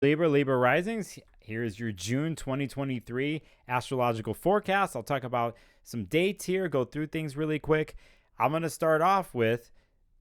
Libra Risings. Here's your June 2023 astrological forecast. I'll talk about some dates here, go through things really quick. I'm going to start off with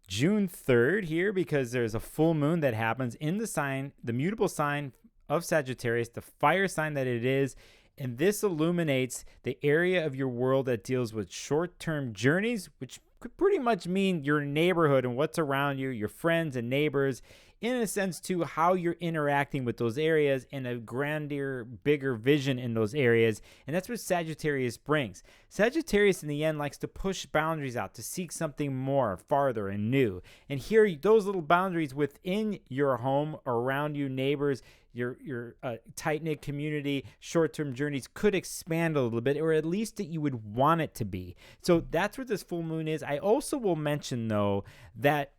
June 3rd here because there's a full moon that happens in the mutable sign of Sagittarius, the fire sign that it is. And this illuminates the area of your world that deals with short-term journeys, which could pretty much mean your neighborhood and what's around you, your friends and neighbors, in a sense to how you're interacting with those areas and a grander, bigger vision in those areas. And that's what Sagittarius brings. Sagittarius in the end likes to push boundaries out, to seek something more, farther, and new. And here, those little boundaries within your home, around you, neighbors, your tight-knit community, short-term journeys could expand a little bit, or at least that you would want it to be. So that's what this full moon is. I also will mention, though, that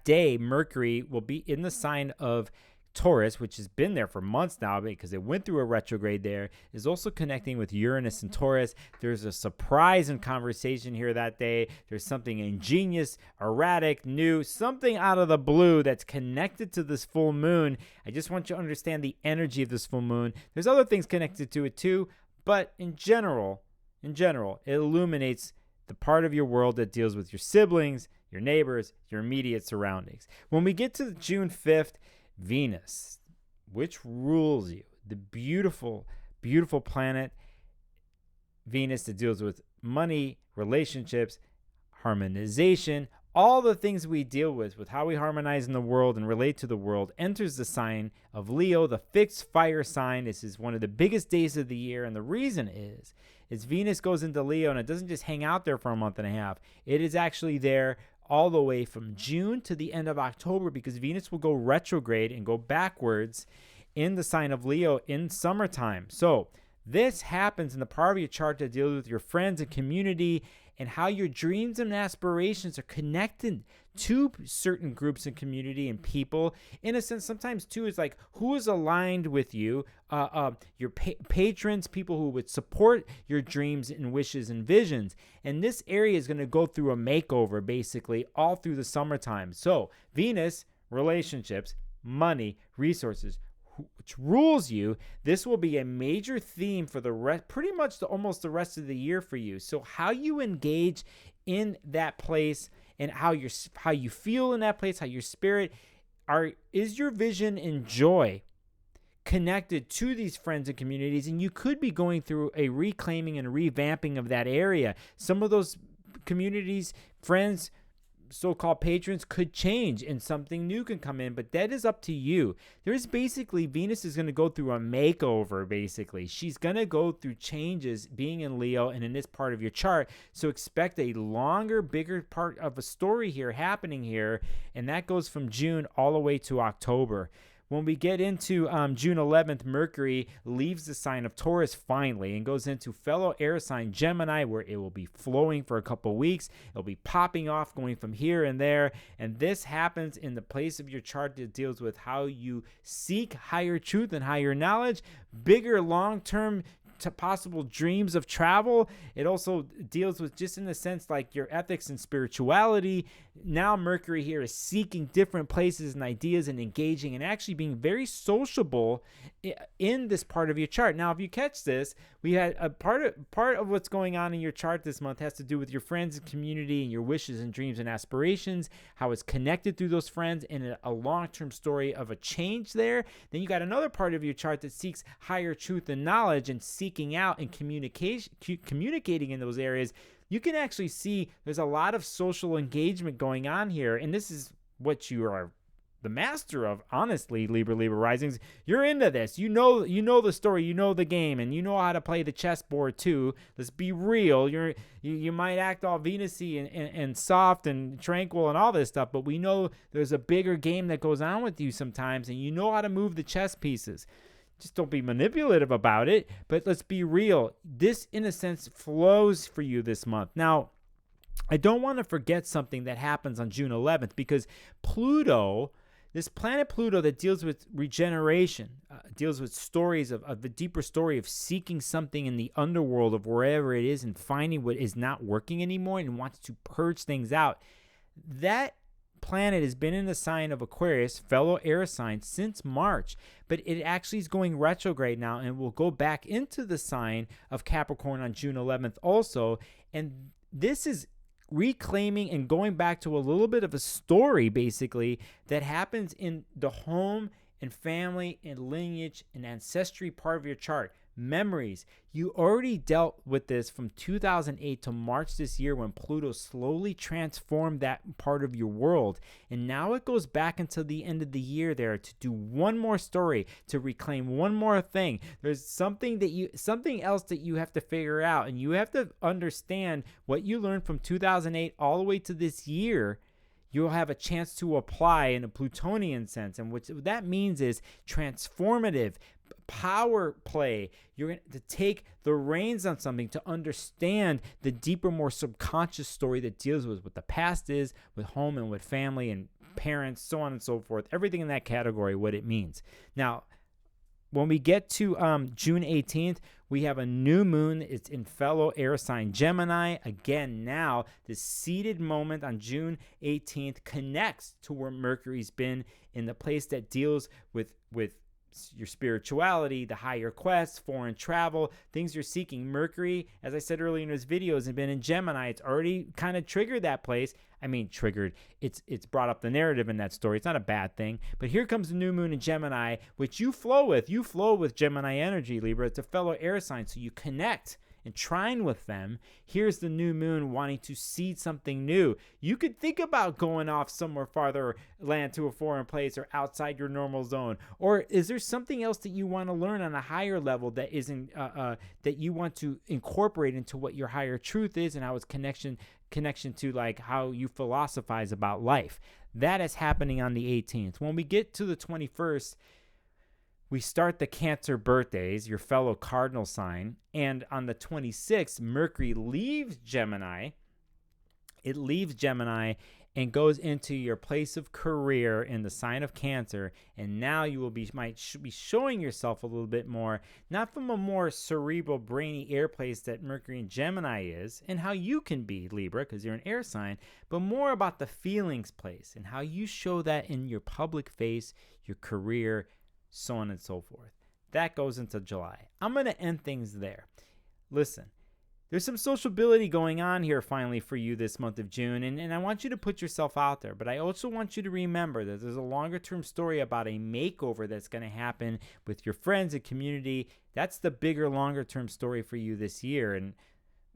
day Mercury will be in the sign of Taurus, which has been there for months now because it went through a retrograde there, is also connecting with Uranus and Taurus. There's a surprise in conversation here that day. There's something ingenious, erratic, new, something out of the blue that's connected to this full moon. I just want you to understand the energy of this full moon. There's other things connected to it too, but in general, it illuminates the part of your world that deals with your siblings, your neighbors, your immediate surroundings. When we get to June 5th, Venus, which rules you, the beautiful, beautiful planet, Venus, that deals with money, relationships, harmonization, all the things we deal with how we harmonize in the world and relate to the world, enters the sign of Leo, the fixed fire sign. This is one of the biggest days of the year, and the reason is Venus goes into Leo, and it doesn't just hang out there for a month and a half. It is actually there all the way from June to the end of October, because Venus will go retrograde and go backwards in the sign of Leo in summertime. So this happens in the part of your chart that deals with your friends and community and how your dreams and aspirations are connected to certain groups and community and people. In a sense, sometimes too, is like who is aligned with you, your patrons, people who would support your dreams and wishes and visions. And this area is going to go through a makeover basically all through the summertime. So Venus, relationships, money, resources, which rules you. This will be a major theme for the rest, pretty much almost the rest of the year for you. So how you engage in that place and how you feel in that place, how your spirit is your vision and joy connected to these friends and communities. And you could be going through a reclaiming and revamping of that area. Some of those communities, friends, so-called patrons could change and something new can come in, but that is up to you. There's basically, Venus is going to go through a makeover, basically. She's going to go through changes being in Leo and in this part of your chart. So expect a longer, bigger part of a story here happening here, and that goes from June all the way to October. When we get into June 11th, Mercury leaves the sign of Taurus finally and goes into fellow air sign Gemini, where it will be flowing for a couple weeks. It'll be popping off, going from here and there. And this happens in the place of your chart that deals with how you seek higher truth and higher knowledge, bigger long-term to possible dreams of travel. It also deals with, just in a sense, like your ethics and spirituality. Now Mercury here is seeking different places and ideas and engaging and actually being very sociable in this part of your chart. Now, if you catch this, we had a part of what's going on in your chart this month has to do with your friends and community and your wishes and dreams and aspirations, how it's connected through those friends, and a long-term story of a change there. Then you got another part of your chart that seeks higher truth and knowledge and seeking out and communicating in those areas. You can actually see there's a lot of social engagement going on here, and this is what you are the master of, honestly. Libra Risings, you're into this. You know the story, you know the game, and you know how to play the chessboard too. Let's be real. You might act all Venus-y and soft and tranquil and all this stuff, but we know there's a bigger game that goes on with you sometimes, and you know how to move the chess pieces. Just don't be manipulative about it, but let's be real. This, in a sense, flows for you this month. Now, I don't want to forget something that happens on June 11th, because Pluto, this planet Pluto that deals with regeneration, deals with stories of the deeper story of seeking something in the underworld of wherever it is and finding what is not working anymore and wants to purge things out. That planet has been in the sign of Aquarius, fellow air sign, since March, but it actually is going retrograde now and will go back into the sign of Capricorn on June 11th also. And this is reclaiming and going back to a little bit of a story, basically, that happens in the home and family and lineage and ancestry part of your chart. Memories. You already dealt with this from 2008 to March this year when Pluto slowly transformed that part of your world. And now it goes back until the end of the year there to do one more story, to reclaim one more thing. There's something else that you have to figure out, and you have to understand what you learned from 2008 all the way to this year. You'll have a chance to apply in a Plutonian sense. And what that means is transformative power play. You're going to take the reins on something to understand the deeper, more subconscious story that deals with what the past is, with home and with family and parents, so on and so forth. Everything in that category, what it means. Now, when we get to June 18th, we have a new moon. It's in fellow air sign Gemini. Again, now the seated moment on June 18th connects to where Mercury's been in the place that deals with your spirituality, the higher quests, foreign travel, things you're seeking. Mercury, as I said earlier in his videos, has been in Gemini. It's already kind of triggered that place. I mean, triggered. It's brought up the narrative in that story. It's not a bad thing. But here comes the new moon in Gemini, which you flow with. You flow with Gemini energy, Libra. It's a fellow air sign, so you connect and trine with them. Here's the new moon wanting to seed something new. You could think about going off somewhere farther, land to a foreign place, or outside your normal zone. Or is there something else that you want to learn on a higher level that isn't that you want to incorporate into what your higher truth is and how it's connection to like how you philosophize about life? That is happening on the 18th. When we get to the 21st, we start the Cancer birthdays, your fellow cardinal sign, and on the 26th, Mercury leaves Gemini. It leaves Gemini and goes into your place of career in the sign of Cancer, and now you will might be showing yourself a little bit more, not from a more cerebral, brainy air place that Mercury in Gemini is, and how you can be, Libra, because you're an air sign, but more about the feelings place and how you show that in your public face, your career, so on and so forth. That goes into July. I'm going to end things there. Listen, there's some sociability going on here finally for you this month of June, and I want you to put yourself out there, but I also want you to remember that there's a longer term story about a makeover that's going to happen with your friends and community. That's the bigger, longer term story for you this year,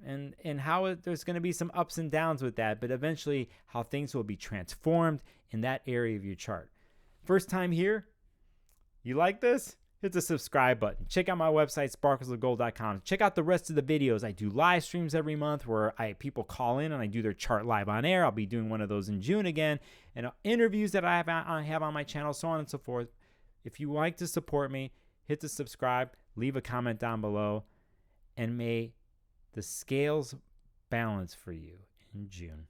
and how there's going to be some ups and downs with that, but eventually how things will be transformed in that area of your chart. First time here? You like this? Hit the subscribe button. Check out my website, sparklesofgold.com. Check out the rest of the videos. I do live streams every month where people call in and I do their chart live on air. I'll be doing one of those in June again. And interviews that I have on my channel, so on and so forth. If you like to support me, hit the subscribe, leave a comment down below, and may the scales balance for you in June.